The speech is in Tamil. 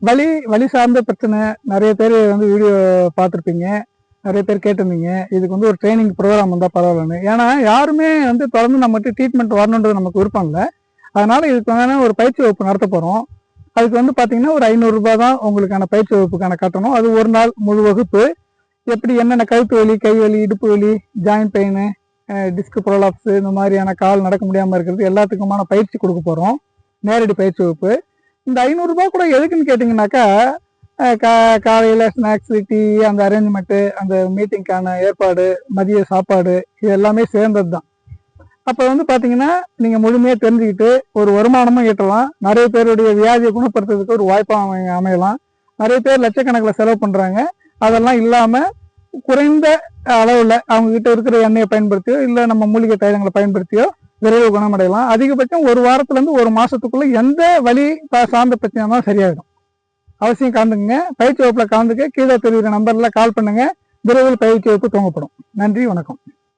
வலி சார்ந்த பிரச்சனை நிறைய பேர் வந்து வீடியோ பார்த்துருப்பீங்க, நிறைய பேர் கேட்டிருந்தீங்க. இதுக்கு வந்து ஒரு ட்ரைனிங் ப்ரோக்ராம் வந்தால் பரவாயில்லன்னு. ஏன்னா யாருமே வந்து தொடர்ந்து நம்மகிட்ட ட்ரீட்மெண்ட் வரணுன்றது நமக்கு விருப்பம் இல்லை. அதனால இதுக்கு வந்து ஒரு பயிற்சி வகுப்பு நடத்த போகிறோம். அதுக்கு வந்து பார்த்தீங்கன்னா ஒரு 500 ரூபாய் தான் உங்களுக்கான பயிற்சி வகுப்புக்கான கட்டணம். அது ஒரு நாள் முழு வகுப்பு. எப்படி என்னென்ன கழுத்து வலி, கை வலி, இடுப்பு வலி, ஜாயிண்ட் பெயின், டிஸ்க் ப்ரோலாப்ஸ், இந்த மாதிரியான கால் நடக்க முடியாமல் இருக்கிறது எல்லாத்துக்குமான பயிற்சி கொடுக்க போகிறோம். நேரடி பயிற்சி வகுப்பு. இந்த 500 ரூபாய் கூட எதுக்குன்னு கேட்டிங்கனாக்கா, காலையில் ஸ்நாக்ஸு, டீ, அந்த அரேஞ்ச்மெண்ட்டு, அந்த மீட்டிங்க்கான ஏற்பாடு, மதிய சாப்பாடு, இது எல்லாமே சேர்ந்தது தான். அப்போ வந்து பார்த்தீங்கன்னா நீங்கள் முழுமையாக தெரிஞ்சுக்கிட்டு ஒரு வருமானமும் ஈட்டலாம். நிறைய பேருடைய வியாதியை குணப்படுத்துறதுக்கு ஒரு வாய்ப்பாக அமையலாம். நிறைய பேர் லட்சக்கணக்கில் செலவு பண்ணுறாங்க. அதெல்லாம் இல்லாமல் குறைந்த அளவில் அவங்ககிட்ட இருக்கிற எண்ணெயை பயன்படுத்தியோ இல்லை நம்ம மூலிகை தைலங்களை பயன்படுத்தியோ விரைவு குணமடையலாம். அதிகபட்சம் ஒரு வாரத்துலேருந்து ஒரு மாதத்துக்குள்ளே எந்த வலி சார்ந்த பிரச்சனையாக இருந்தாலும் சரியாயிடும். அவசியம் கலந்துக்குங்க. பயிற்சி வகுப்பில் கலந்துக்க கீழே தெரிவிக்கிற நம்பரில் கால் பண்ணுங்கள். விரைவில் பயிற்சி வகுப்பு துவங்கப்படும். நன்றி, வணக்கம்.